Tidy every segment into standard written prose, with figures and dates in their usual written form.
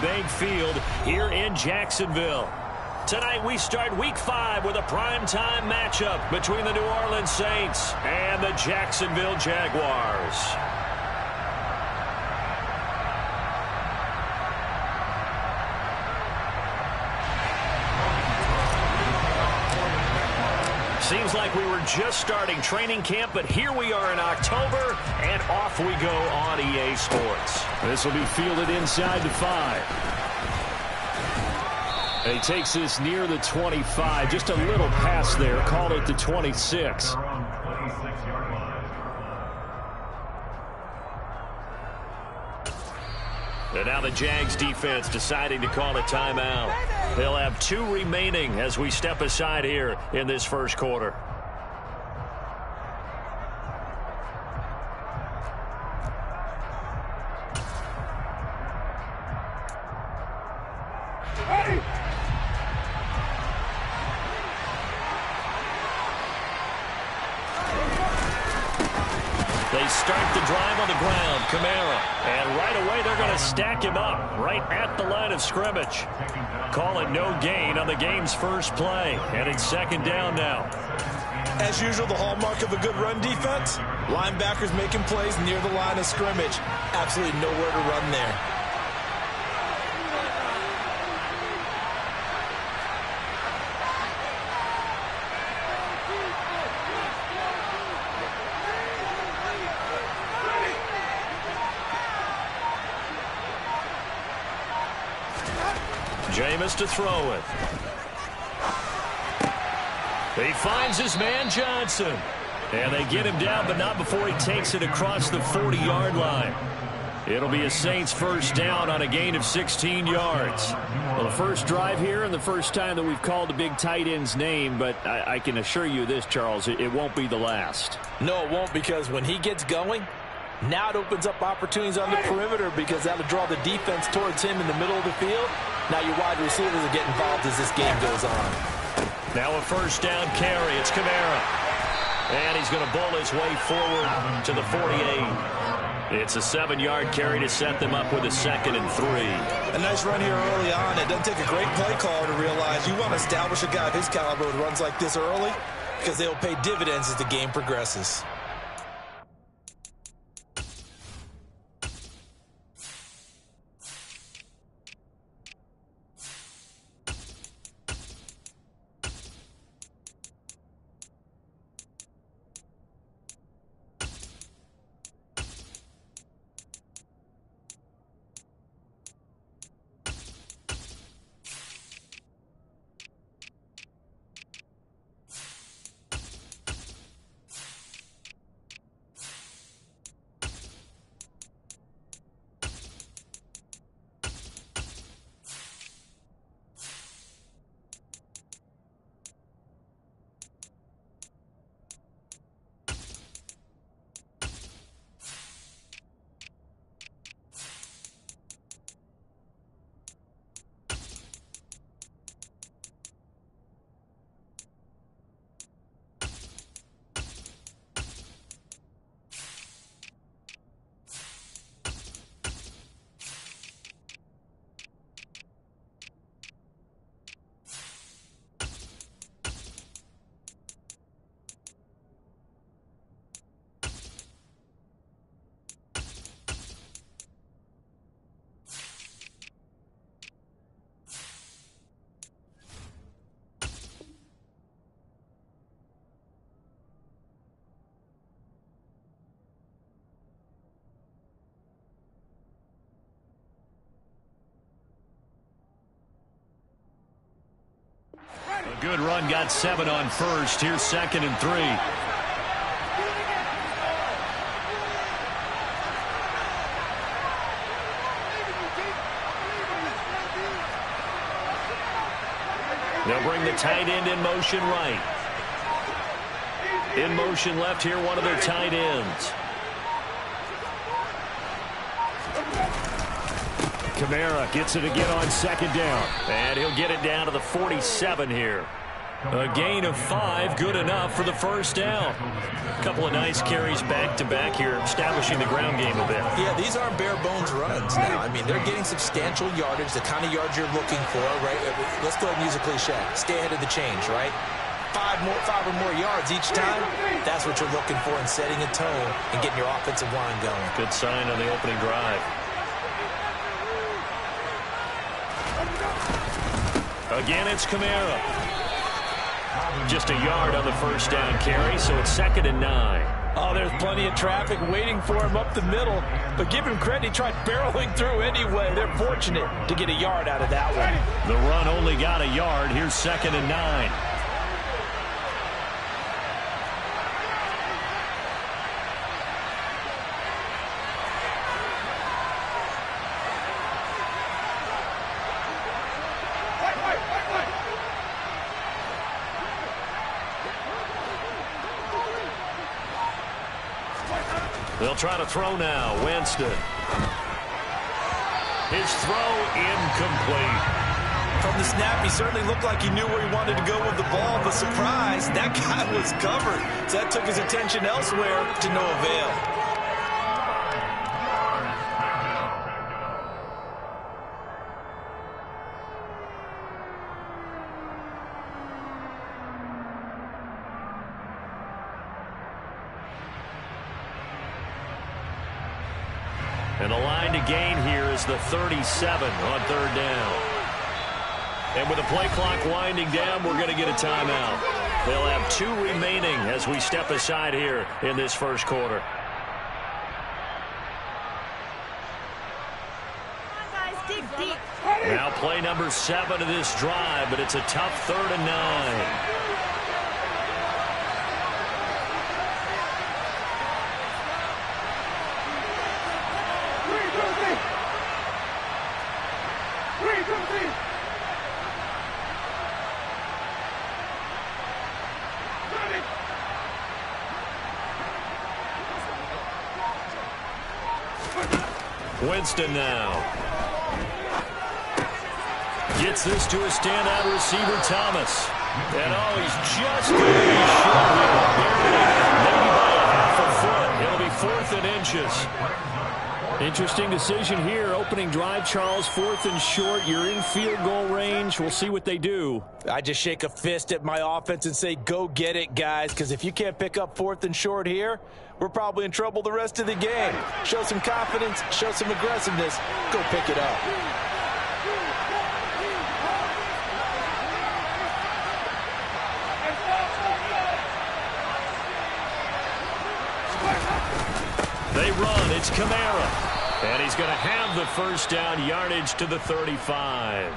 Bank Field here in Jacksonville. Tonight we start Week 5 with a primetime matchup between the New Orleans Saints and the Jacksonville Jaguars. Seems like we were just starting training camp, but here we are in October, and off we go on EA Sports. This will be fielded inside the 5. And he takes this near the 25. Just a little pass there. Call it the 26. And now the Jags defense deciding to call a timeout. They'll have 2 remaining as we step aside here in this first quarter. They start the drive on the ground, Kamara. And right away they're going to stack him up right at the line of scrimmage. Call it no gain on the game's first play. And it's second down now. As usual, the hallmark of a good run defense, linebackers making plays near the line of scrimmage. Absolutely nowhere to run there. Jameis to throw it. He finds his man Johnson. And they get him down, but not before he takes it across the 40-yard line. It'll be a Saints first down on a gain of 16 yards. Well, the first drive here and the first time that we've called the big tight end's name, but I can assure you this, Charles, it won't be the last. No, it won't, because when he gets going, now it opens up opportunities on the perimeter because that'll draw the defense towards him in the middle of the field. Now your wide receivers will get involved as this game goes on. Now a first down carry. It's Kamara. And he's going to bowl his way forward to the 48. It's a 7-yard carry to set them up with a 2nd and 3. A nice run here early on. It doesn't take a great play caller to realize you want to establish a guy of his caliber who runs like this early because they'll pay dividends as the game progresses. A good run, got 7 on first. Here's 2nd and 3. They'll bring the tight end in motion right. In motion left here, one of their tight ends. Kamara gets it again on 2nd down. And he'll get it down to the 47 here. A gain of 5, good enough for the first down. A couple of nice carries back-to-back here, establishing the ground game a bit. Yeah, these aren't bare-bones runs now. I mean, they're getting substantial yardage, the kind of yards you're looking for, right? Let's go ahead and use a cliche. Stay ahead of the change, right? 5 or more yards each time. That's what you're looking for in setting a tone and getting your offensive line going. Good sign on the opening drive. Again, it's Kamara. Just a yard on the first down carry, so it's 2nd and 9. Oh, there's plenty of traffic waiting for him up the middle. But give him credit, he tried barreling through anyway. They're fortunate to get a yard out of that one. The run only got a yard. Here's 2nd and 9. They'll try to throw now. Winston. His throw incomplete. From the snap, he certainly looked like he knew where he wanted to go with the ball, but surprise, that guy was covered. So that took his attention elsewhere to no avail. And the line to gain here is the 37 on 3rd down. And with the play clock winding down, we're going to get a timeout. They'll have 2 remaining as we step aside here in this first quarter. Now play number 7 of this drive, but it's a tough 3rd and 9. Winston now. Gets this to a standout receiver, Thomas. And he's just going to be short here. Maybe by a half a foot. It'll be 4th and inches. Interesting decision here. Opening drive, Charles, 4th and short. You're in field goal range. We'll see what they do. I just shake a fist at my offense and say, go get it, guys, because if you can't pick up 4th and short here, we're probably in trouble the rest of the game. Show some confidence, show some aggressiveness, go pick it up. They run. It's Kamara. And he's going to have the first down, yardage to the 35.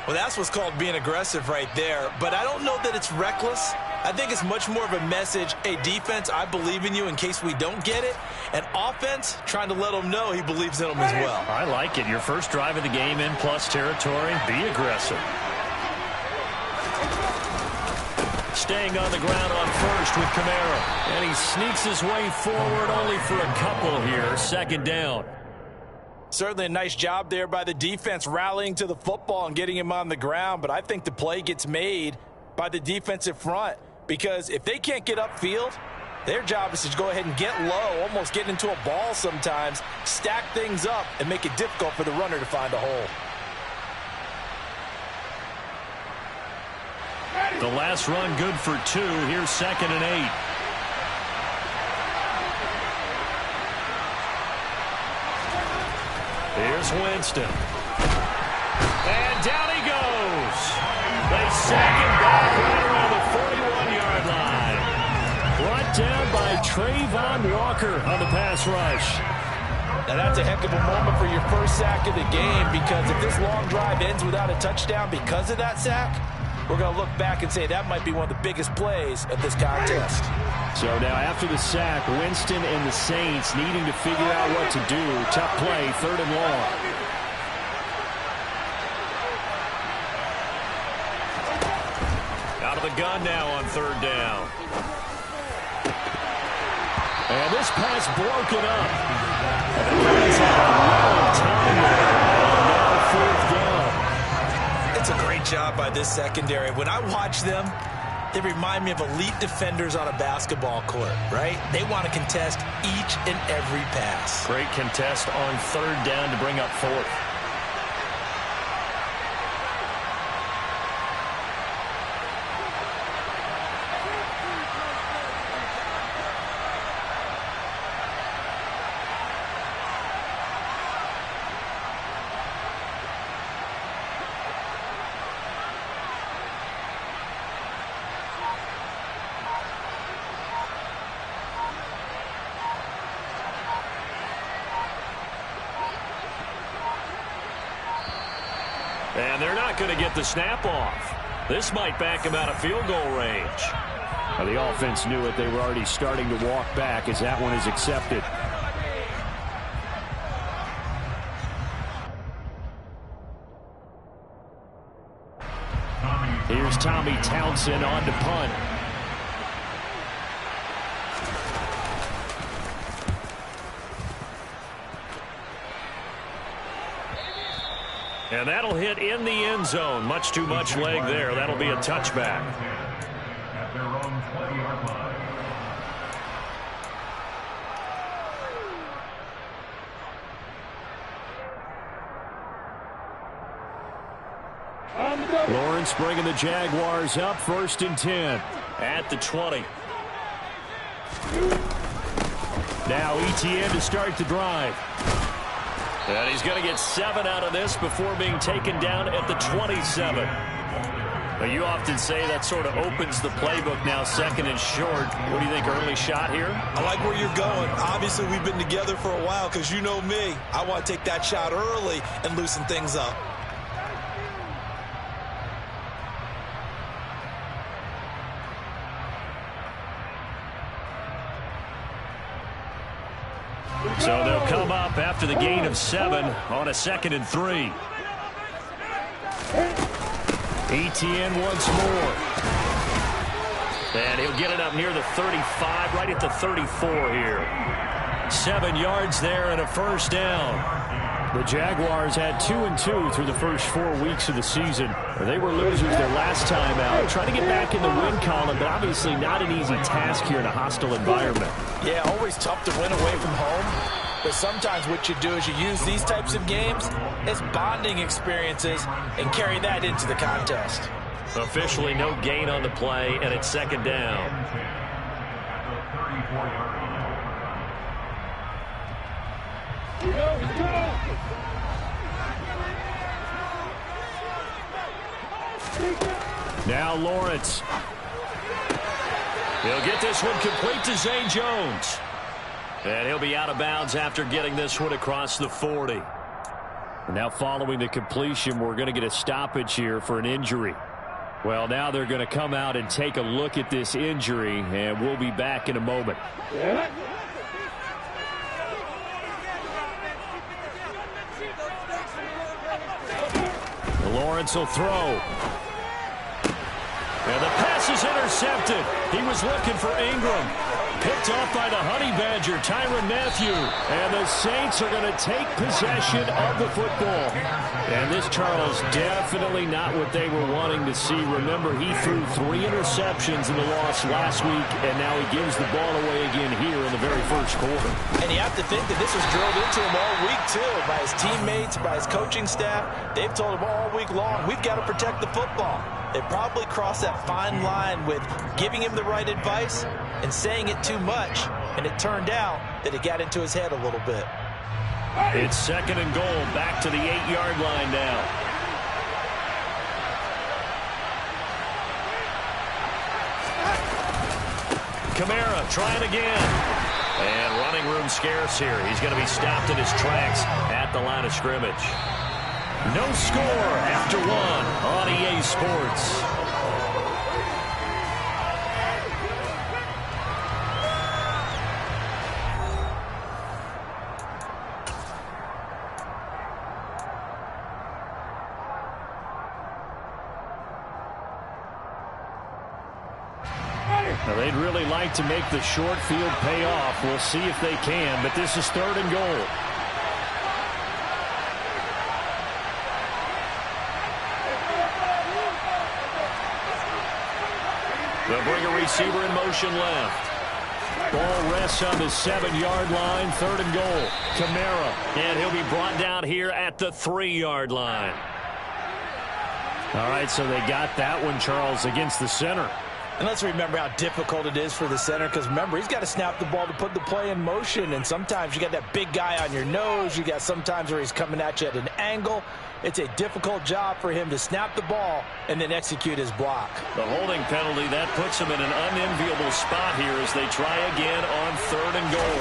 Well, that's what's called being aggressive right there. But I don't know that it's reckless. I think it's much more of a message, hey, defense, I believe in you in case we don't get it. And offense, trying to let him know he believes in him as well. I like it. Your first drive of the game in plus territory. Be aggressive. Staying on the ground on first with Kamara. And he sneaks his way forward only for a couple here. 2nd down. Certainly a nice job there by the defense rallying to the football and getting him on the ground. But I think the play gets made by the defensive front. Because if they can't get upfield, their job is to go ahead and get low, almost get into a ball sometimes, stack things up, and make it difficult for the runner to find a hole. The last run good for 2. Here's 2nd and 8. Here's Winston. And down he goes. They sack him back right around the 41-yard line. Brought down by Trayvon Walker on the pass rush. Now that's a heck of a moment for your first sack of the game, because if this long drive ends without a touchdown because of that sack, we're going to look back and say that might be one of the biggest plays of this contest. So now after the sack, Winston and the Saints needing to figure out what to do. Tough play, 3rd and long. Out of the gun now on 3rd down. And this pass broken up. And the Giants have a lot of time there. And now 4th down. It's a great job by this secondary. When I watch them, they remind me of elite defenders on a basketball court, right? They want to contest each and every pass. Great contest on third down to bring up fourth. And they're not going to get the snap off. This might back him out of field goal range. Now, the offense knew it. They were already starting to walk back as that one is accepted. Here's Tommy Townsend on to punt. And that'll hit in the end zone. Much too much leg there. That'll be a touchback. At their own 20-yard line. Lawrence bringing the Jaguars up 1st and 10 at the 20. Now Etienne to start the drive. And he's going to get 7 out of this before being taken down at the 27. Now, you often say that sort of opens the playbook now, 2nd and short. What do you think, early shot here? I like where you're going. Obviously, we've been together for a while because you know me. I want to take that shot early and loosen things up. So they'll come up after the gain of 7 on a 2nd and 3. Etienne once more. And he'll get it up near the 35, right at the 34 here. 7 yards there and a first down. The Jaguars had 2-2 through the first 4 weeks of the season. They were losers their last time out, trying to get back in the win column, but obviously not an easy task here in a hostile environment. Yeah, always tough to win away from home. But sometimes what you do is you use these types of games as bonding experiences and carry that into the contest. Officially no gain on the play, and it's 2nd down. Now Lawrence. He'll get this one complete to Zay Jones. And he'll be out of bounds after getting this one across the 40. Now following the completion, we're going to get a stoppage here for an injury. Well, now they're going to come out and take a look at this injury, and we'll be back in a moment. Lawrence will throw. And the pass is intercepted. He was looking for Ingram. Picked off by the Honey Badger, Tyrann Mathieu. And the Saints are going to take possession of the football. And this, Charles, definitely not what they were wanting to see. Remember, he threw 3 interceptions in the loss last week, and now he gives the ball away again here in the very first quarter. And you have to think that this was drilled into him all week, too, by his teammates, by his coaching staff. They've told him all week long, we've got to protect the football. They probably crossed that fine line with giving him the right advice and saying it too much, and it turned out that it got into his head a little bit. It's 2nd and goal, back to the 8-yard line now. Kamara trying again. And running room scarce here. He's going to be stopped in his tracks at the line of scrimmage. No score after 1 on EA Sports. Now, they'd really like to make the short field pay off. We'll see if they can, but this is 3rd and goal. They'll bring a receiver in motion left. Ball rests on the 7-yard line, 3rd and goal. Kamara, and he'll be brought down here at the 3-yard line. All right, so they got that one, Charles, against the center. And let's remember how difficult it is for the center, because remember, he's got to snap the ball to put the play in motion, and sometimes you got that big guy on your nose. You got sometimes where he's coming at you at an angle. It's a difficult job for him to snap the ball and then execute his block. The holding penalty, that puts him in an unenviable spot here as they try again on 3rd and goal.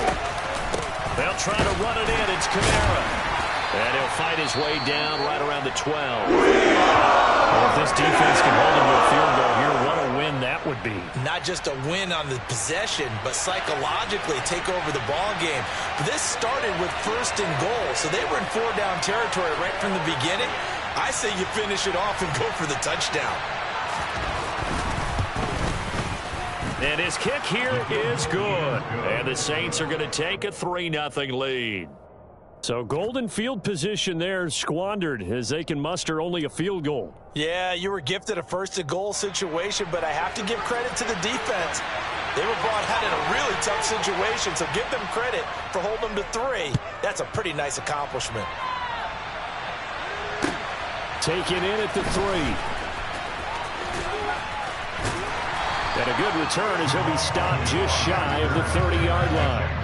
They'll try to run it in. It's Kamara. And he'll fight his way down right around the 12. Well, if this defense can hold him to a field goal here, what a win that would be. Not just a win on the possession, but psychologically take over the ball game. This started with 1st and goal, so they were in 4-down territory right from the beginning. I say you finish it off and go for the touchdown. And his kick here is good. And the Saints are going to take a 3-0 lead. So golden field position there squandered as they can muster only a field goal. Yeah, you were gifted a 1st and goal situation, but I have to give credit to the defense. They were brought out in a really tough situation, so give them credit for holding them to 3. That's a pretty nice accomplishment. Taken in at the 3. And a good return as he'll be stopped just shy of the 30-yard line.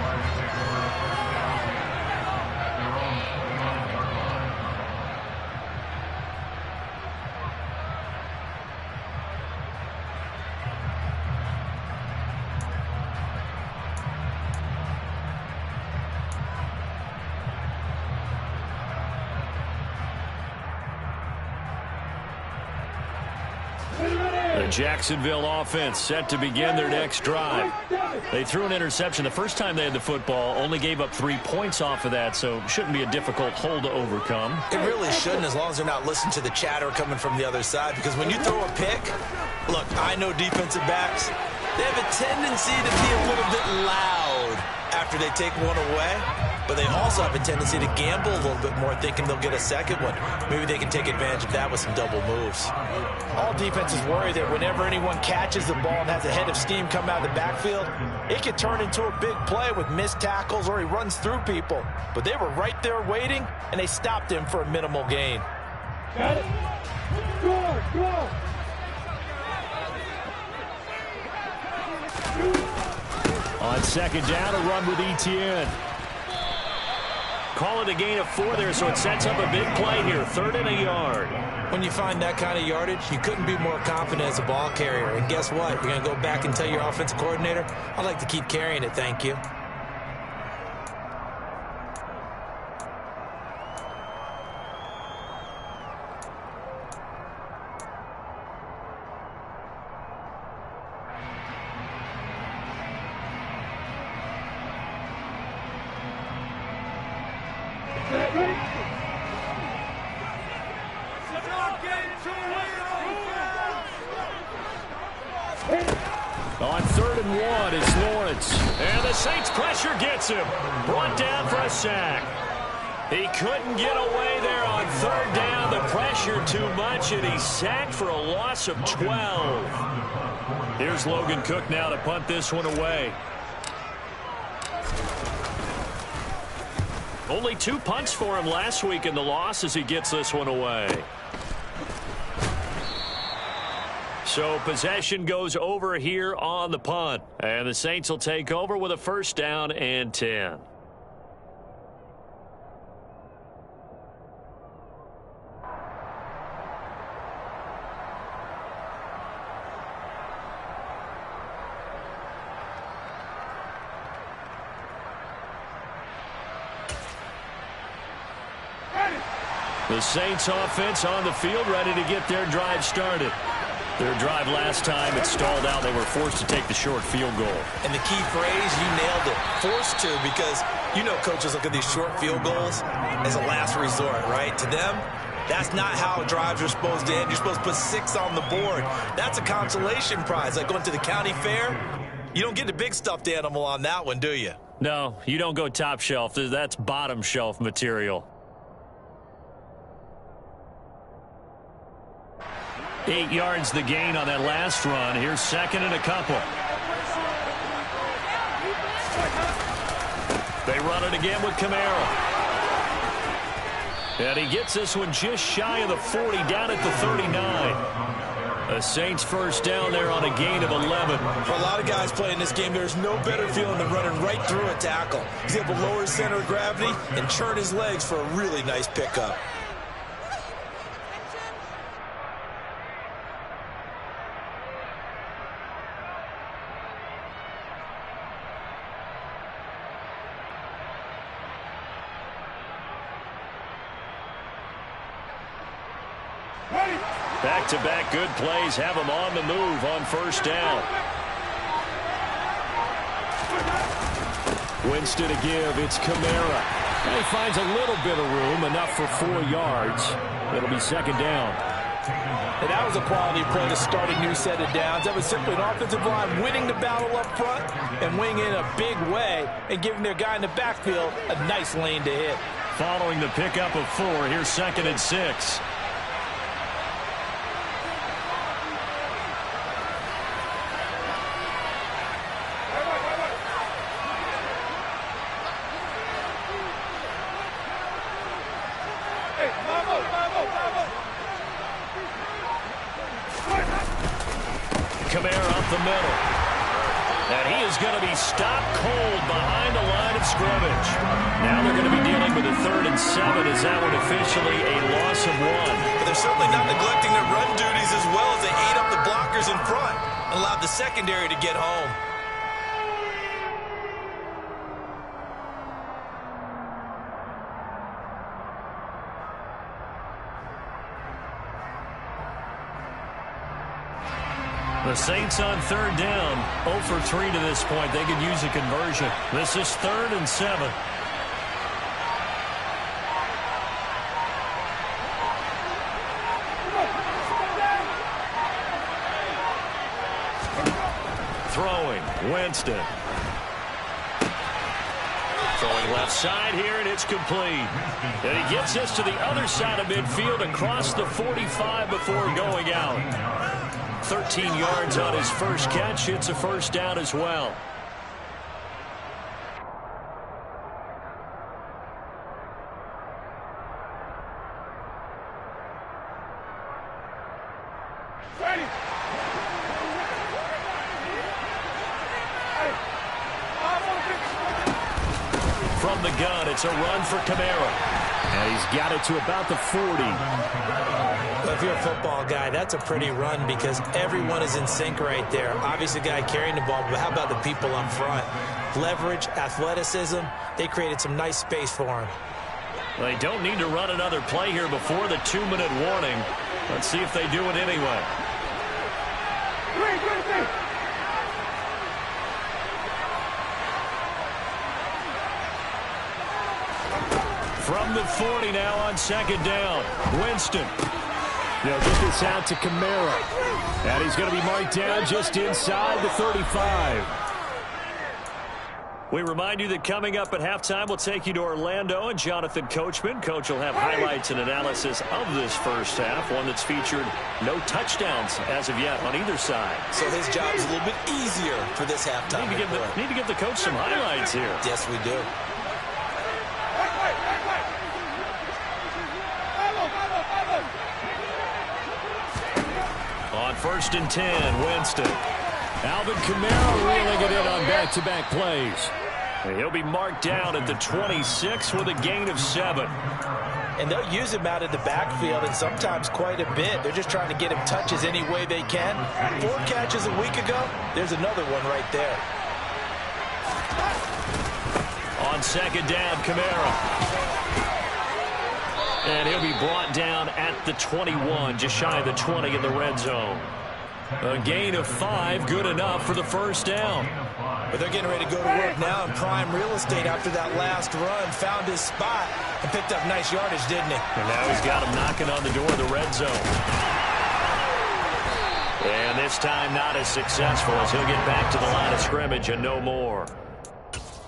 The Jacksonville offense set to begin their next drive. They threw an interception the first time they had the football, only gave up 3 points off of that, so shouldn't be a difficult hole to overcome. It really shouldn't, as long as they're not listening to the chatter coming from the other side, because when you throw a pick, look, I know defensive backs, they have a tendency to be a little bit loud after they take one away, but they also have a tendency to gamble a little bit more, thinking they'll get a second one. Maybe they can take advantage of that with some double moves. All defenses worry that whenever anyone catches the ball and has a head of steam come out of the backfield, it can turn into a big play with missed tackles or he runs through people. But they were right there waiting, and they stopped him for a minimal gain. Got it. Go. On 2nd down, a run with Etienne. Call it a gain of 4 there, so it sets up a big play here. 3rd and a yard. When you find that kind of yardage, you couldn't be more confident as a ball carrier. And guess what? You're going to go back and tell your offensive coordinator, I'd like to keep carrying it, thank you. On 3rd and 1, it's Lawrence. And the Saints pressure gets him. Brought down for a sack. He couldn't get away there on 3rd down. The pressure too much, and he's sacked for a loss of 12. Here's Logan Cook now to punt this one away. Only 2 punts for him last week in the loss as he gets this one away. So possession goes over here on the punt. And the Saints will take over with a 1st down and 10. The Saints offense on the field, ready to get their drive started. Their drive last time, it stalled out. They were forced to take the short field goal. And the key phrase, you nailed it, forced to, because you know coaches look at these short field goals as a last resort, right? To them, that's not how drives are supposed to end. You're supposed to put 6 on the board. That's a consolation prize, like going to the county fair. You don't get the big stuffed animal on that one, do you? No, you don't go top shelf. That's bottom shelf material. 8 yards the gain on that last run. Here's second and a couple. They run it again with Kamara. And he gets this one just shy of the 40, down at the 39. The Saints first down there on a gain of 11. For a lot of guys playing this game, there's no better feeling than running right through a tackle. He's able to lower his center of gravity and churn his legs for a really nice pickup. Back-to-back good plays have him on the move on first down. Winston to give. It's Kamara. And he finds a little bit of room, enough for 4 yards. It'll be second down. And that was a quality play to start a new set of downs. That was simply an offensive line winning the battle up front and winning in a big way and giving their guy in the backfield a nice lane to hit. Following the pickup of 4, here's second and 6. Kamara up the middle. And he is going to be stopped cold behind the line of scrimmage. Now they're going to be dealing with a 3rd and 7 as that one officially a loss of 1. But they're certainly not neglecting their run duties as well as they ate up the blockers in front and allowed the secondary to get home. The Saints on 3rd down, 0 for 3 to this point. They could use a conversion. This is 3rd and 7. Throwing, Winston. Throwing left side here, and it's complete. And he gets this to the other side of midfield across the 45 before going out. 13 yards on his first catch. It's a first down as well. From the gun, it's a run for Kamara. And he's got it to about the 40. Well, if you're a football guy, that's a pretty run because everyone is in sync right there. Obviously, the guy carrying the ball, but how about the people up front? Leverage, athleticism, they created some nice space for him. They don't need to run another play here before the 2-minute warning. Let's see if they do it anyway. From the 40 now on second down. Winston. They'll get this out to Kamara. And he's going to be marked down just inside the 35. We remind you that coming up at halftime, we'll take you to Orlando and Jonathan Coachman. Coach will have highlights and analysis of this first half, one that's featured no touchdowns as of yet on either side. So his job is a little bit easier for this halftime. Need to give the coach some highlights here. Yes, we do. On 1st and 10, Winston. Alvin Kamara reeling it in on back-to-back plays. And he'll be marked down at the 26 with a gain of 7. And they'll use him out of the backfield and sometimes quite a bit. They're just trying to get him touches any way they can. 4 catches a week ago. There's another one right there. On second down, Kamara. And he'll be brought down at the 21, just shy of the 20 in the red zone. A gain of 5, good enough for the first down. But they're getting ready to go to work now in prime real estate after that last run. Found his spot and picked up nice yardage, didn't he? And now he's got him knocking on the door of the red zone. And this time not as successful as he'll get back to the line of scrimmage and no more.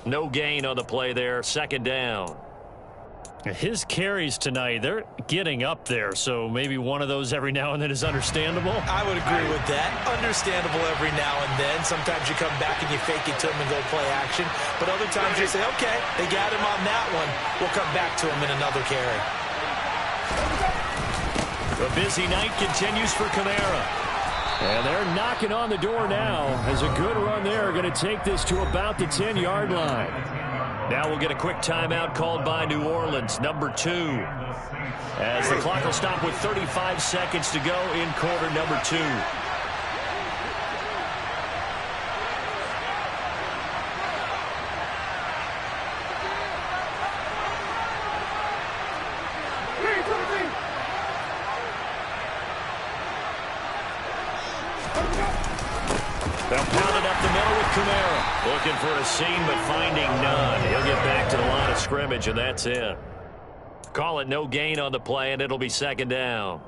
No gain on the play there, second down. His carries tonight, they're getting up there, so maybe one of those every now and then is understandable. I would agree with that. Understandable every now and then. Sometimes you come back and you fake it to him and go play action. But other times you say, okay, they got him on that one. We'll come back to him in another carry. A busy night continues for Kamara. And they're knocking on the door now as a good run there. Going to take this to about the 10-yard line. Now we'll get a quick timeout called by New Orleans, number 2. As the clock will stop with 35 seconds to go in quarter number 2. They'll pound it up the middle with Kamara. Looking for a seam, but finding none. He'll get back to the line of scrimmage, and that's it. Call it no gain on the play, and it'll be second down.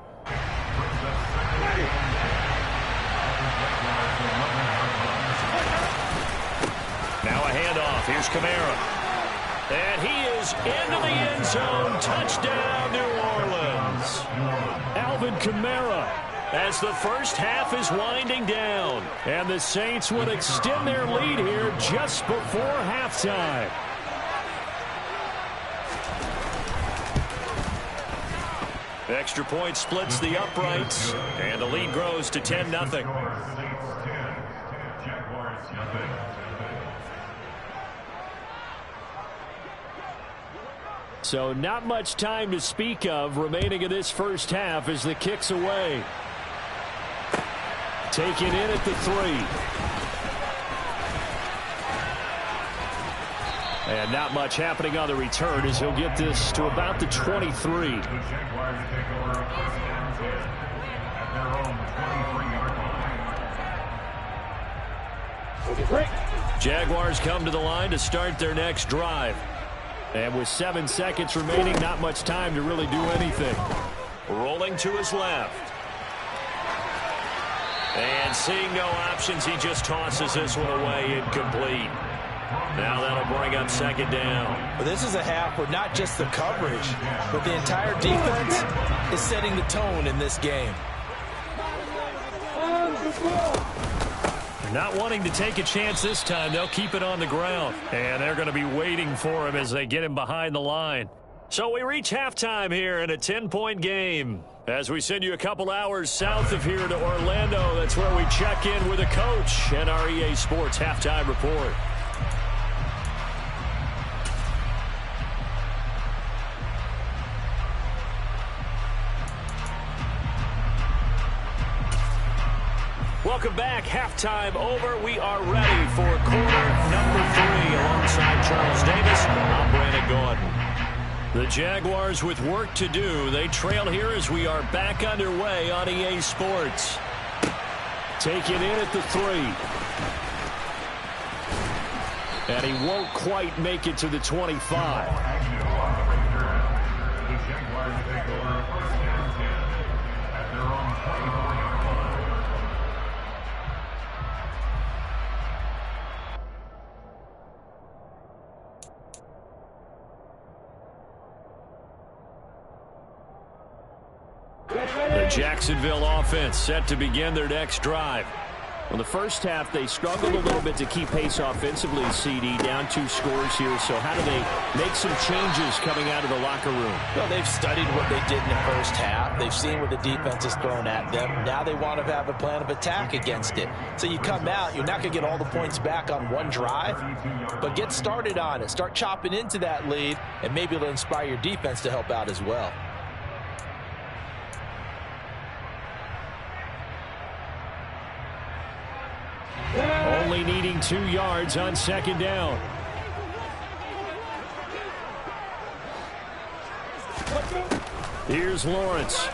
Now a handoff. Here's Kamara. And he is into the end zone. Touchdown, New Orleans. Alvin Kamara, as the first half is winding down. And the Saints would extend their lead here just before halftime. Extra point splits the uprights, and the lead grows to 10-0. So not much time to speak of remaining in this first half as the kick's away. Taken in at the 3. And not much happening on the return as he'll get this to about the 23. Jaguars come to the line to start their next drive. And with 7 seconds remaining, not much time to really do anything. Rolling to his left. And seeing no options, he just tosses this one away incomplete. Now that'll bring up second down. Well, this is a half where not just the coverage, but the entire defense is setting the tone in this game. Not wanting to take a chance this time. They'll keep it on the ground. And they're going to be waiting for him as they get him behind the line. So we reach halftime here in a 10-point game. As we send you a couple hours south of here to Orlando, that's where we check in with a coach and our EA Sports halftime report. Welcome back. Halftime over. We are ready for quarter number 3 alongside Charles Davis. I'm Brandon Gordon. The Jaguars with work to do. They trail here as we are back underway on EA Sports. Taken in at the 3. And he won't quite make it to the 25. The Jacksonville offense set to begin their next drive. In the first half, they struggled a little bit to keep pace offensively, CD, down 2 scores here. So how do they make some changes coming out of the locker room? Well, they've studied what they did in the first half. They've seen what the defense has thrown at them. Now they want to have a plan of attack against it. So you come out, you're not going to get all the points back on one drive, but get started on it. Start chopping into that lead, and maybe it'll inspire your defense to help out as well. Only needing 2 yards on second down. Here's Lawrence.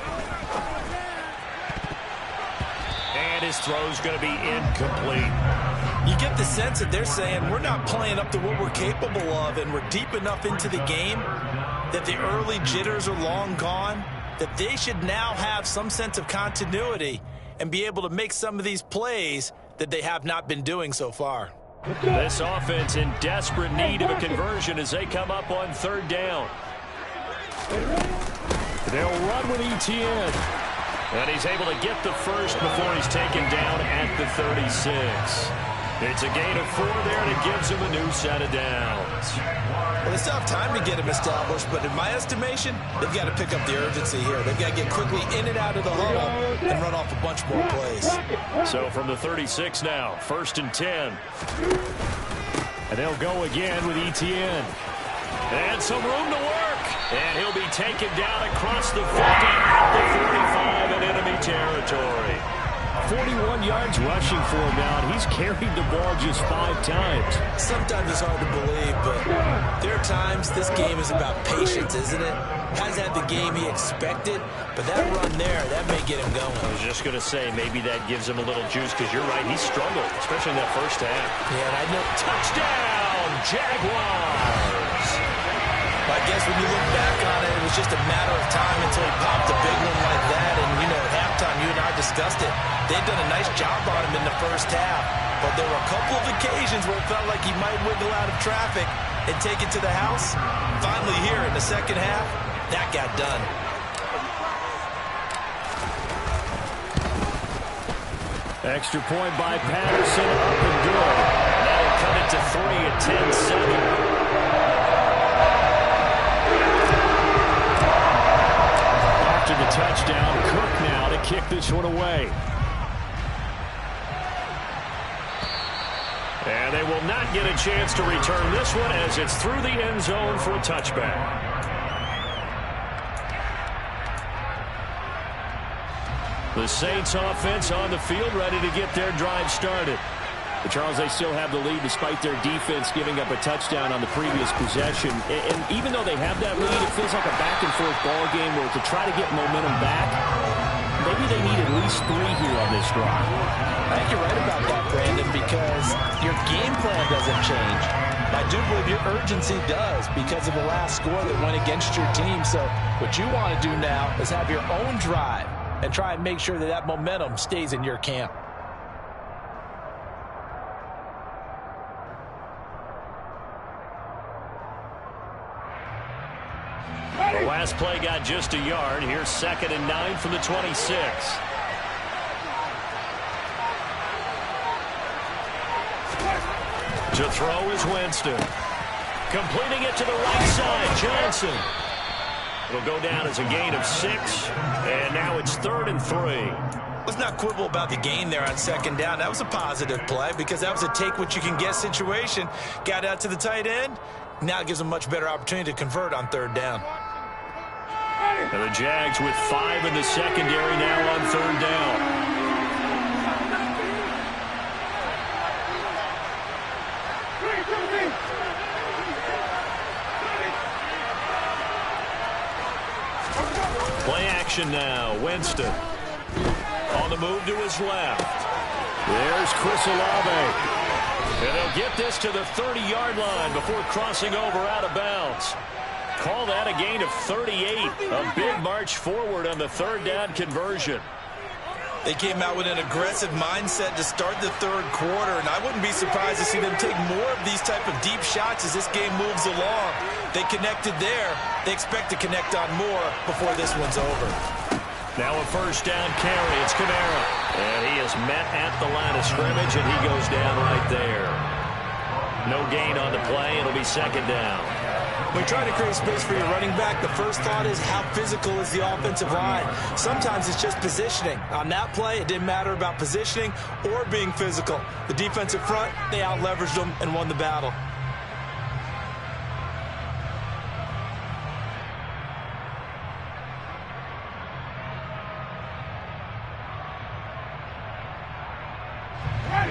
And his throw's going to be incomplete. You get the sense that they're saying we're not playing up to what we're capable of, and we're deep enough into the game that the early jitters are long gone, that they should now have some sense of continuity and be able to make some of these plays that they have not been doing so far. This offense in desperate need of a conversion as they come up on third down. They'll run with Etienne. And he's able to get the first before he's taken down at the 36. It's a gain of 4 there, and it gives him a new set of downs. Well, they still have time to get him established, but in my estimation, they've got to pick up the urgency here. They've got to get quickly in and out of the huddle and run off a bunch more plays. So from the 36 now, 1st and 10. And they'll go again with Etienne. And some room to work. And he'll be taken down across the 50 at the 45 in enemy territory. 41 yards rushing for him now, and he's carried the ball just 5 times. Sometimes it's hard to believe, but there are times this game is about patience, isn't it? Hasn't had the game he expected, but that run there, that may get him going. I was just going to say, maybe that gives him a little juice, because you're right, he struggled, especially in that first half. Yeah, and I know. Touchdown, Jaguars! I guess when you look back on it, it was just a matter of time until he popped a big one like that. And, you know, at halftime, you and I discussed it. They'd done a nice job on him in the first half. But there were a couple of occasions where it felt like he might wiggle out of traffic and take it to the house. Finally here in the second half, that got done. Extra point by Patterson, up and good. That'll cut it to 3 at 10-7. After the touchdown, Cook now to kick this one away. And they will not get a chance to return this one as it's through the end zone for a touchback. The Saints offense on the field ready to get their drive started. But Charles, they still have the lead despite their defense giving up a touchdown on the previous possession. And even though they have that lead, it feels like a back-and-forth ball game where to try to get momentum back, maybe they need at least 3 here on this drive. I think you're right about that, Brandon, because your game plan doesn't change. I do believe your urgency does because of the last score that went against your team. So what you want to do now is have your own drive and try and make sure that that momentum stays in your camp. The last play got just a yard. Here's 2nd and 9 from the 26. To throw is Winston. Completing it to the right side, Johnson. It'll go down as a gain of 6, and now it's 3rd and 3. Let's not quibble about the gain there on 2nd down. That was a positive play because that was a take-what-you-can-get situation. Got out to the tight end. Now it gives them a much better opportunity to convert on 3rd down. And the Jags with 5 in the secondary now on 3rd down. Play action now. Winston on the move to his left. There's Chris Olave. And they'll get this to the 30-yard line before crossing over out of bounds. Call that a gain of 38. A big march forward on the 3rd down conversion. They came out with an aggressive mindset to start the 3rd quarter, and I wouldn't be surprised to see them take more of these type of deep shots as this game moves along. They connected there. They expect to connect on more before this one's over. Now a 1st down carry. It's Kamara. And he is met at the line of scrimmage, and he goes down right there. No gain on the play. It'll be 2nd down. When you try to create space for your running back, the first thought is how physical is the offensive line. Sometimes it's just positioning. On that play, it didn't matter about positioning or being physical. The defensive front, they out-leveraged them and won the battle.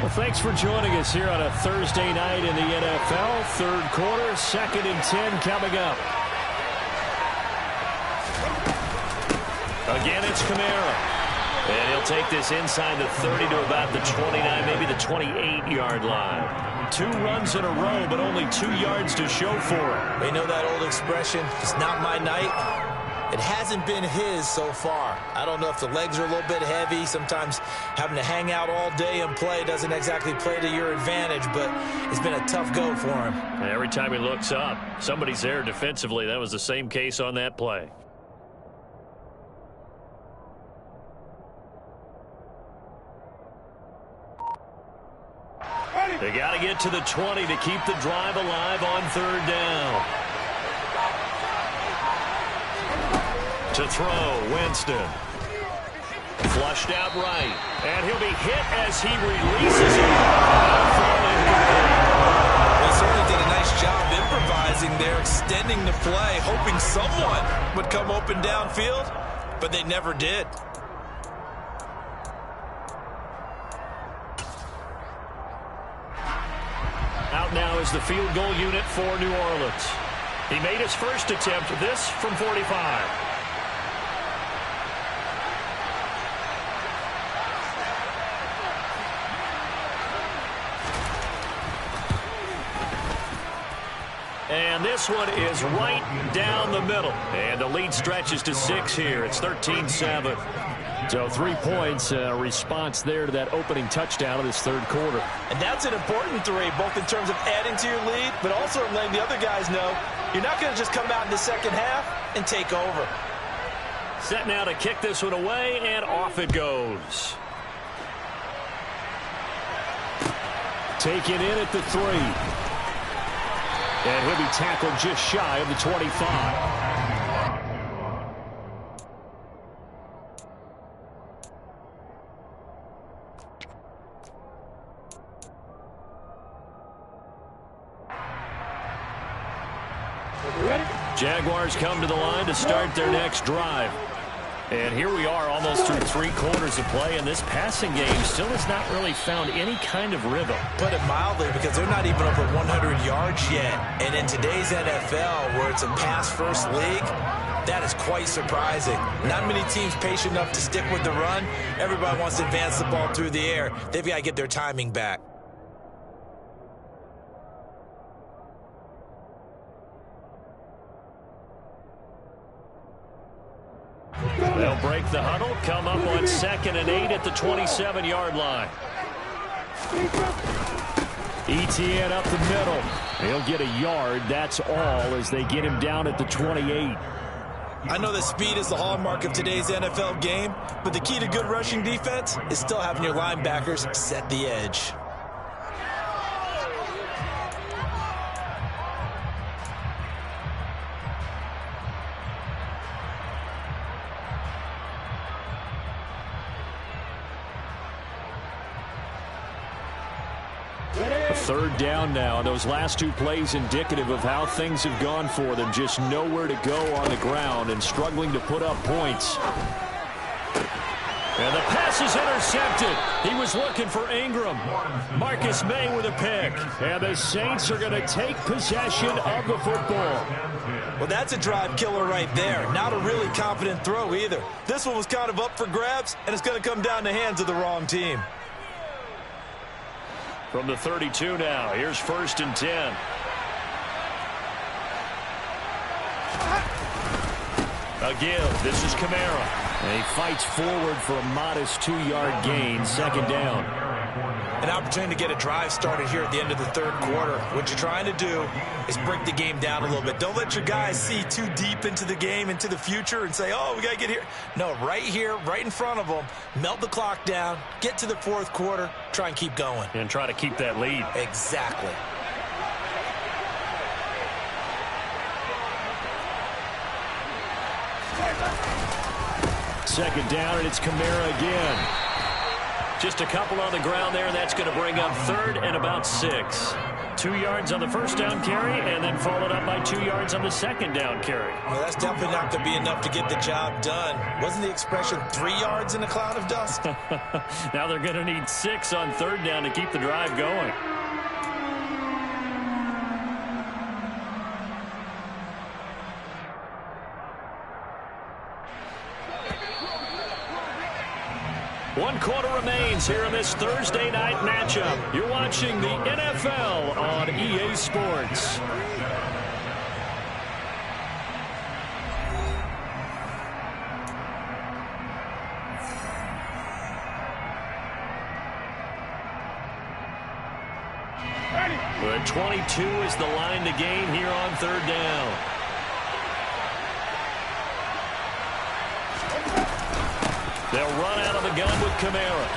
Well, thanks for joining us here on a Thursday night in the NFL. 3rd quarter, 2nd and 10 coming up. Again, it's Kamara. And he'll take this inside the 30 to about the 29, maybe the 28-yard line. 2 runs in a row, but only 2 yards to show for it. They know that old expression, it's not my night. it hasn't been his so far. I don't know if the legs are a little bit heavy. Sometimes having to hang out all day and play doesn't exactly play to your advantage, but it's been a tough go for him. Every time he looks up, somebody's there defensively. That was the same case on that play. They got to get to the 20 to keep the drive alive on third down. To throw, Winston. Flushed out right. And he'll be hit as he releases it. They certainly did a nice job improvising there, extending the play, hoping someone would come open downfield, but they never did. Out now is the field goal unit for New Orleans. He made his first attempt, this from 45. And this one is right down the middle. And the lead stretches to 6 here. It's 13-7. So 3 points, response there to that opening touchdown of this third quarter. And that's an important 3, both in terms of adding to your lead, but also letting the other guys know you're not going to just come out in the second half and take over. Set now to kick this one away, and off it goes. Taken in at the 3. And he'll be tackled just shy of the 25. Jaguars come to the line to start their next drive. And here we are almost through 3 quarters of play, and this passing game still has not really found any kind of rhythm. Put it mildly, because they're not even over 100 yards yet. And in today's NFL, where it's a pass-first league, that is quite surprising. Not many teams patient enough to stick with the run. Everybody wants to advance the ball through the air. They've got to get their timing back. They'll break the huddle, come up on 2nd and 8 at the 27-yard line. Etienne up the middle. He'll get a yard, that's all, as they get him down at the 28. I know that speed is the hallmark of today's NFL game, but the key to good rushing defense is still having your linebackers set the edge. Third down now. Those last 2 plays indicative of how things have gone for them. Just nowhere to go on the ground and struggling to put up points. And the pass is intercepted. He was looking for Ingram. Marcus May with a pick. And the Saints are going to take possession of the football. Well, that's a drive killer right there. Not a really confident throw either. This one was kind of up for grabs, and it's going to come down the hands of the wrong team. From the 32 now, here's 1st and 10. Again, this is Kamara. And he fights forward for a modest 2-yard gain, 2nd down. An opportunity to get a drive started here at the end of the third quarter. What you're trying to do is break the game down a little bit. Don't let your guys see too deep into the game, into the future, and say, oh, we got to get here. No, right here, right in front of them, melt the clock down, get to the fourth quarter, try and keep going. And try to keep that lead. Exactly. Second down, and it's Kamara again. Just a couple on the ground there, and that's going to bring up 3rd and about 6. 2 yards on the first down carry, and then followed up by 2 yards on the second down carry. Well, that's definitely not going to be enough to get the job done. Wasn't the expression 3 yards in a cloud of dust? Now they're going to need 6 on 3rd down to keep the drive going. One quarter remains here in this Thursday night matchup. You're watching the NFL on EA Sports. But 22 is the line to gain here on third down. They'll run out of the gun with Kamara.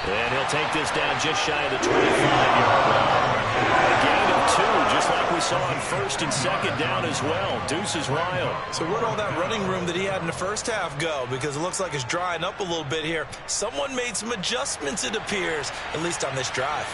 And he'll take this down just shy of the 25-yard line. A gain of 2, just like we saw on first and second down as well. Deuces Ryle. So where'd all that running room that he had in the first half go? Because it looks like it's drying up a little bit here. Someone made some adjustments, it appears, at least on this drive.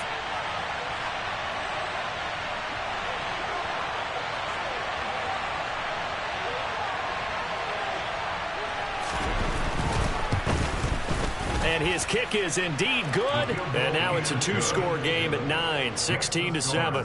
And his kick is indeed good. And now it's a two-score game at 9, 16-7.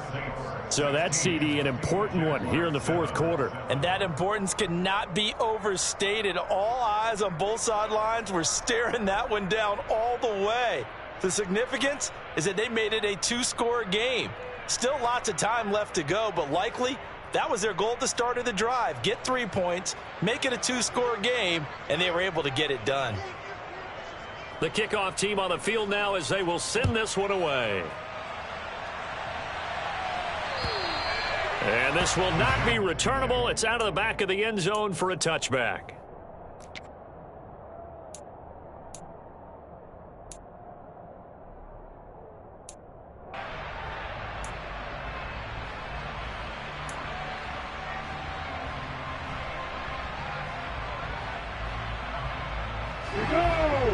So that's, CD, an important one here in the fourth quarter. And that importance cannot be overstated. All eyes on both sidelines were staring that one down all the way. The significance is that they made it a two-score game. Still lots of time left to go, but likely that was their goal at the start of the drive. Get 3 points, make it a two-score game, and they were able to get it done. The kickoff team on the field now as they will send this one away. And this will not be returnable. It's out of the back of the end zone for a touchback.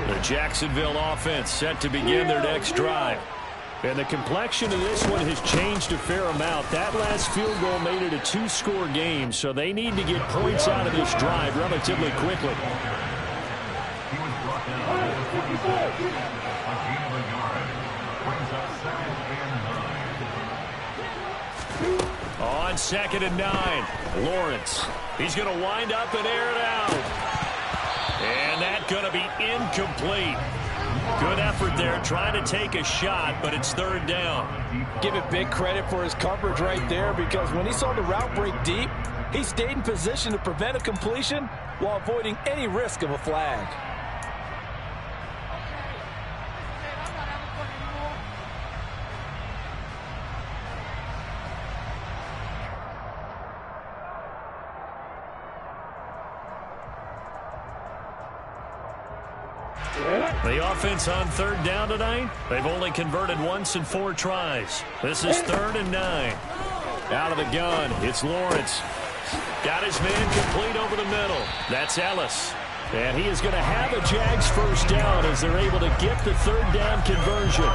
The Jacksonville offense set to begin their next drive. And the complexion of this one has changed a fair amount. That last field goal made it a two-score game, so they need to get points out of this drive relatively quickly. He was brought down to the 24. A gain of a yard. Brings up 2nd and 9. On 2nd and 9, Lawrence. He's going to wind up and air it out. And that's going to be incomplete. Good effort there, trying to take a shot, but it's third down. Give it big credit for his coverage right there, because when he saw the route break deep, he stayed in position to prevent a completion while avoiding any risk of a flag. The offense on third down tonight, they've only converted once in 4 tries. This is 3rd and 9. Out of the gun, it's Lawrence. Got his man complete over the middle. That's Ellis. And he is going to have a Jags first down as they're able to get the third down conversion.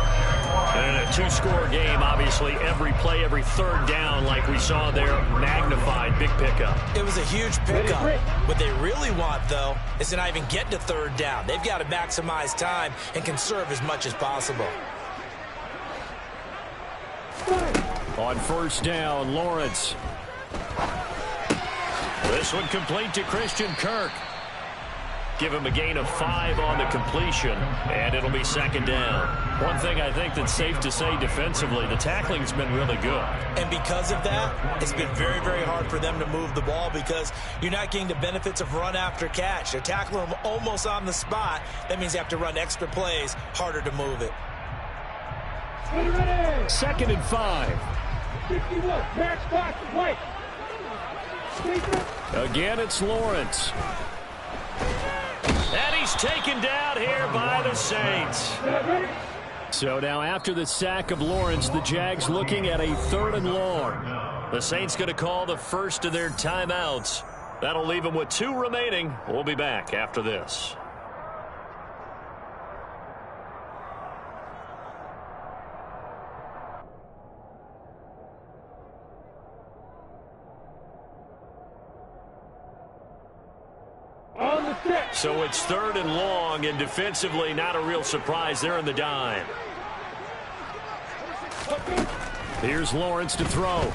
And in a two-score game, obviously, every play, every third down, like we saw there, magnified, big pickup. It was a huge pickup. What they really want, though, is to not even get to third down. They've got to maximize time and conserve as much as possible. On first down, Lawrence. This one complete to Christian Kirk. Give him a gain of 5 on the completion, and it'll be 2nd down. One thing I think that's safe to say defensively, the tackling's been really good. And because of that, it's been very, very hard for them to move the ball because you're not getting the benefits of run after catch. They're tackling them almost on the spot. That means they have to run extra plays, harder to move it. 2nd and 5. 61, match box, white. Again, it's Lawrence. And he's taken down here by the Saints. So now after the sack of Lawrence, the Jags looking at a 3rd and long. The Saints going to call the first of their timeouts. That'll leave them with 2 remaining. We'll be back after this. So it's 3rd and long, and defensively not a real surprise. They're in the dime. Here's Lawrence to throw.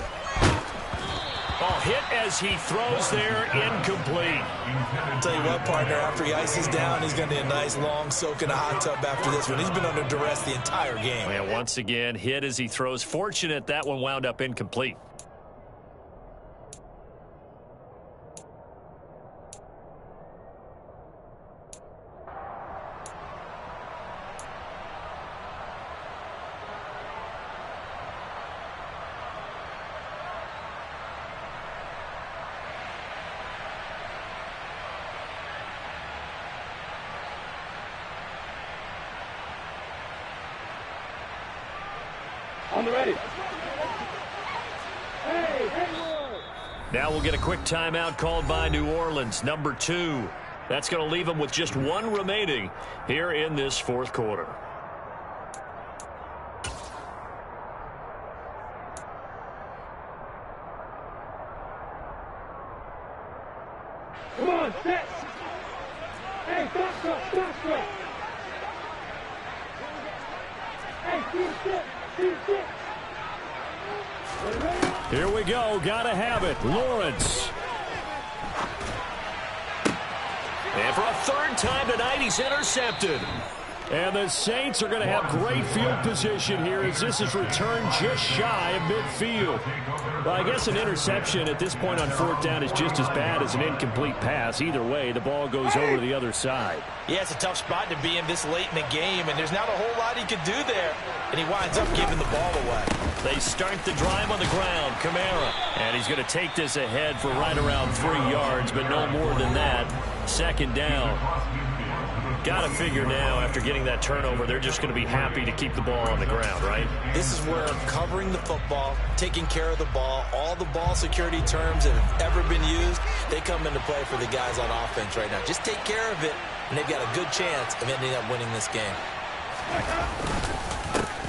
Oh, hit as he throws there, incomplete. I'll tell you what, partner, after he ices down, he's going to need a nice long soak in a hot tub after this one. He's been under duress the entire game. And once again, hit as he throws. Fortunate that one wound up incomplete. on the ready. Hey, now we'll get a quick timeout called by New Orleans, number 2. That's going to leave them with just 1 remaining here in this fourth quarter. come on, set. Hey, stop, stop. Hey, team six. Here we go. Gotta have it. Lawrence. And for a third time tonight, he's intercepted. And the Saints are going to have great field position here as this is returned just shy of midfield. Well, I guess an interception at this point on fourth down is just as bad as an incomplete pass. Either way, the ball goes over to the other side. Yeah, it's a tough spot to be in this late in the game, and there's not a whole lot he could do there. And he winds up giving the ball away. They start the drive on the ground. Kamara. And he's going to take this ahead for right around 3 yards, but no more than that. Second down. Got to figure now, after getting that turnover, they're just going to be happy to keep the ball on the ground, right? This is where covering the football, taking care of the ball, all the ball security terms that have ever been used, they come into play for the guys on offense right now. Just take care of it, and they've got a good chance of ending up winning this game.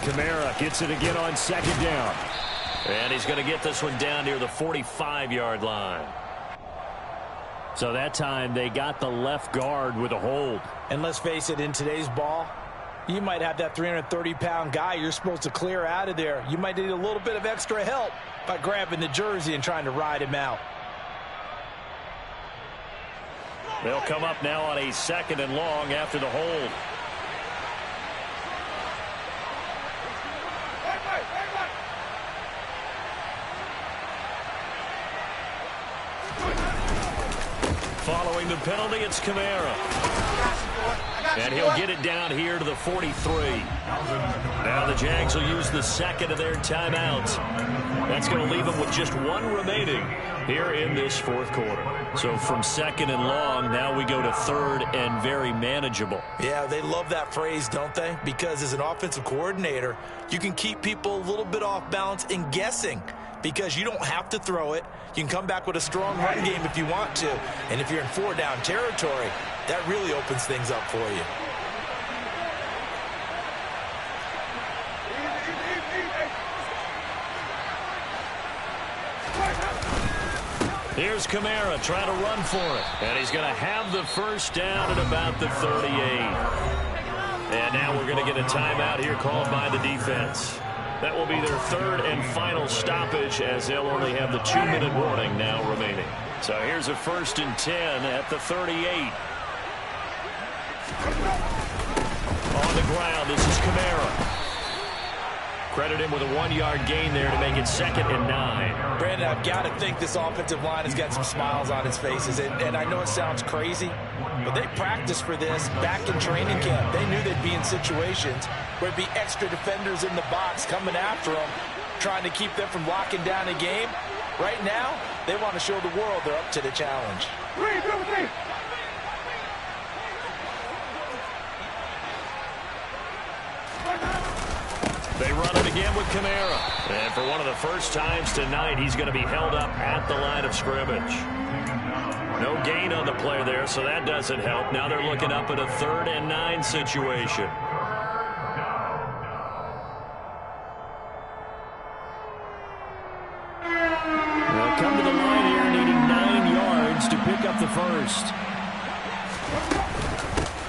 Kamara gets it again on second down. And he's going to get this one down near the 45-yard line. So that time they got the left guard with a hold. And let's face it, in today's ball, you might have that 330-pound guy you're supposed to clear out of there. You might need a little bit of extra help by grabbing the jersey and trying to ride him out. They'll come up now on a second and long after the hold. Following the penalty, it's Kamara. And he'll get it down here to the 43. Now the Jags will use the second of their timeouts. That's going to leave them with just 1 remaining here in this fourth quarter. So from second and long, now we go to third and very manageable. Yeah, they love that phrase, don't they? Because as an offensive coordinator, you can keep people a little bit off balance and guessing. Because you don't have to throw it. You can come back with a strong run game if you want to. And if you're in 4-down territory, that really opens things up for you. Here's Kamara trying to run for it. And he's going to have the first down at about the 38. And now we're going to get a timeout here called by the defense. That will be their third and final stoppage as they'll only have the 2-minute warning now remaining. So here's a 1st and 10 at the 38. On the ground, this is Kamara. Credit him with a 1-yard gain there to make it 2nd and 9. Brandon, I've got to think this offensive line has got some smiles on its faces. And I know it sounds crazy, but they practiced for this back in training camp. They knew they'd be in situations where there'd be extra defenders in the box coming after them, trying to keep them from locking down a game. Right now, they want to show the world they're up to the challenge. They run it again with Kamara. And for one of the first times tonight, he's going to be held up at the line of scrimmage. No gain on the play there, so that doesn't help. Now they're looking up at a 3rd and 9 situation. They'll come to the line here, needing 9 yards to pick up the first.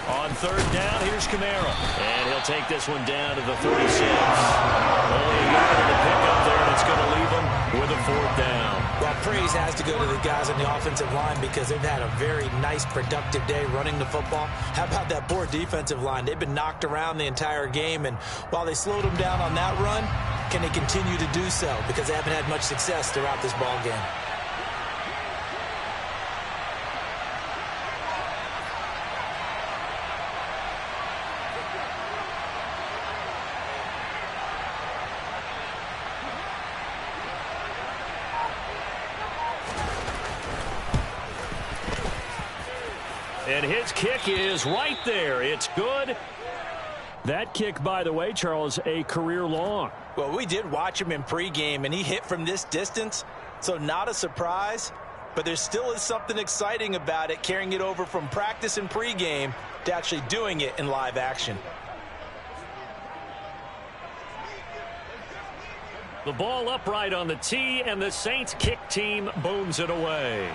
On 3rd down, here's Kamara. And he'll take this one down to the 36. Only a yard to pick up there, and it's going to leave him with a 4th down. Well, praise has to go to the guys on the offensive line because they've had a very nice, productive day running the football. How about that poor defensive line? They've been knocked around the entire game, and while they slowed them down on that run, can they continue to do so? Because they haven't had much success throughout this ball game. And his kick is right there. It's good. That kick, by the way, Charles, a career long. Well, we did watch him in pregame, and he hit from this distance, so not a surprise. But there still is something exciting about it, carrying it over from practice and pregame to actually doing it in live action. The ball upright on the tee, and the Saints kick team booms it away.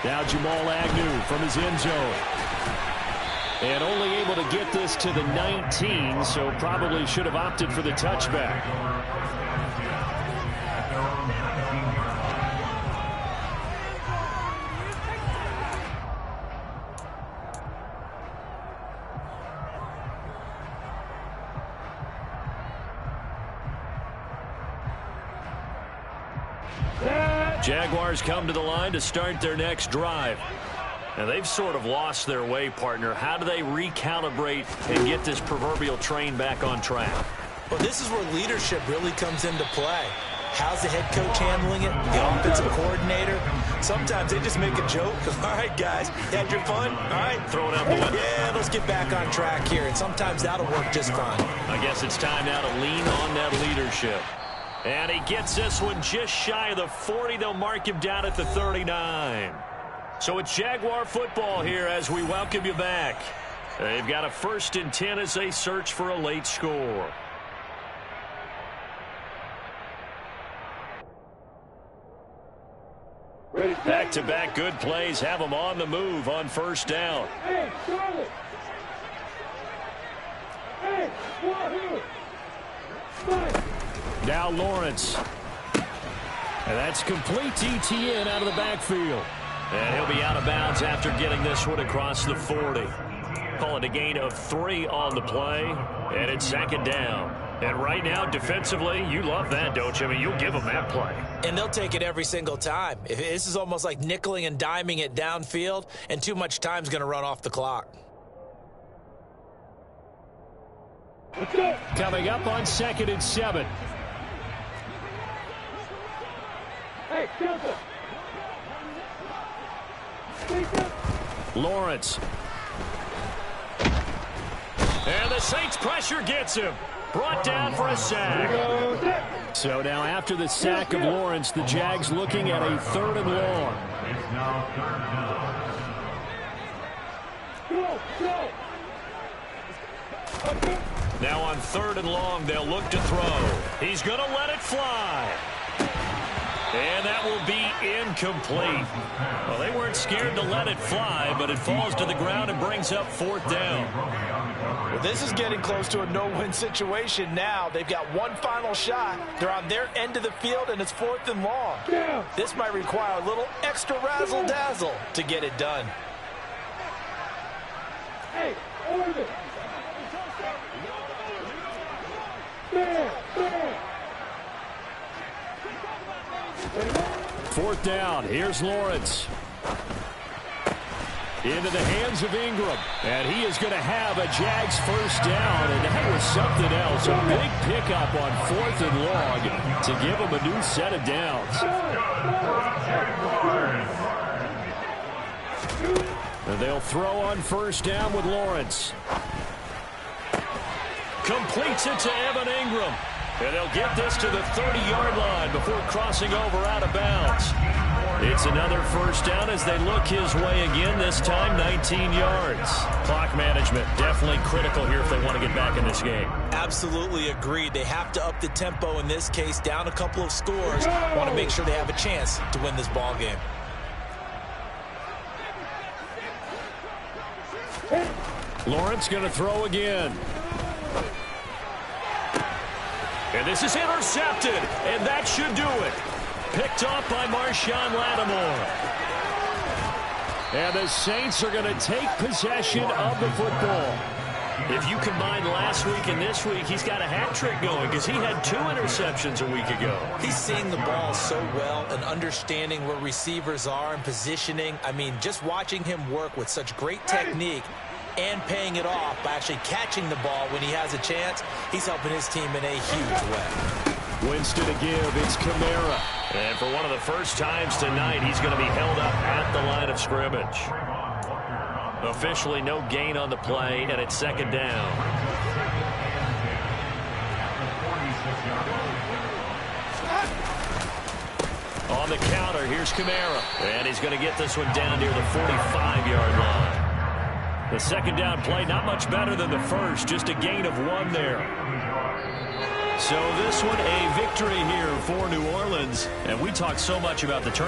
Now Jamal Agnew from his end zone. And only able to get this to the 19, so probably should have opted for the touchback. Jaguars come to the line to start their next drive. And they've sort of lost their way, partner. How do they recalibrate and get this proverbial train back on track? Well, this is where leadership really comes into play. How's the head coach handling it? The offensive coordinator? Sometimes they just make a joke. All right, guys, you had your fun? All right, throw it out the window. Yeah, let's get back on track here. And sometimes that'll work just fine. I guess it's time now to lean on that leadership. And he gets this one just shy of the 40. They'll mark him down at the 39. So it's Jaguar football here as we welcome you back. They've got a 1st and 10 as they search for a late score. Back-to-back good plays have them on the move on 1st down. Hey, Charlotte! Hey, Wahoo! Now Lawrence. And that's complete to Etienne out of the backfield. And he'll be out of bounds after getting this one across the 40. Call it a gain of 3 on the play. And it's 2nd down. And right now, defensively, you love that, don't you? I mean, you'll give them that play. And they'll take it every single time. This is almost like nickeling and diming it downfield, and too much time's going to run off the clock. Let's go. Coming up on 2nd and 7. Hey, Delta! Lawrence. And the Saints pressure gets him. Brought down for a sack. So now after the sack of Lawrence, the Jags looking at a 3rd and long. It's now 3rd down. Go! Now on 3rd and long, they'll look to throw. He's going to let it fly. And that will be incomplete. Well, they weren't scared to let it fly, but it falls to the ground and brings up 4th down. Well, this is getting close to a no-win situation now. They've got one final shot. They're on their end of the field, and it's 4th and long. This might require a little extra razzle-dazzle to get it done. Hey, Oregon! Man! 4th down. Here's Lawrence. Into the hands of Ingram. And he is going to have a Jags 1st down. And that was something else. A big pickup on 4th and long to give him a new set of downs. And they'll throw on 1st down with Lawrence. Completes it to Evan Ingram. And they'll get this to the 30-yard line before crossing over out of bounds. It's another 1st down as they look his way again, this time 19 yards. Clock management definitely critical here if they want to get back in this game. Absolutely agreed. They have to up the tempo in this case, down a couple of scores. Want to make sure they have a chance to win this ball game. Lawrence going to throw again. And this is intercepted, and that should do it. Picked off by Marshawn Lattimore. And the Saints are going to take possession of the football. If you combine last week and this week, he's got a hat trick going because he had 2 interceptions a week ago. He's seeing the ball so well and understanding where receivers are and positioning. I mean, just watching him work with such great technique and paying it off by actually catching the ball when he has a chance, he's helping his team in a huge way. Winston to give, it's Kamara. And for one of the first times tonight, he's going to be held up at the line of scrimmage. Officially no gain on the play, and it's second down. On the counter, here's Kamara. And he's going to get this one down near the 45-yard line. The second down play, not much better than the first, just a gain of 1 there. So this one, a victory here for New Orleans. And we talked so much about the turnover.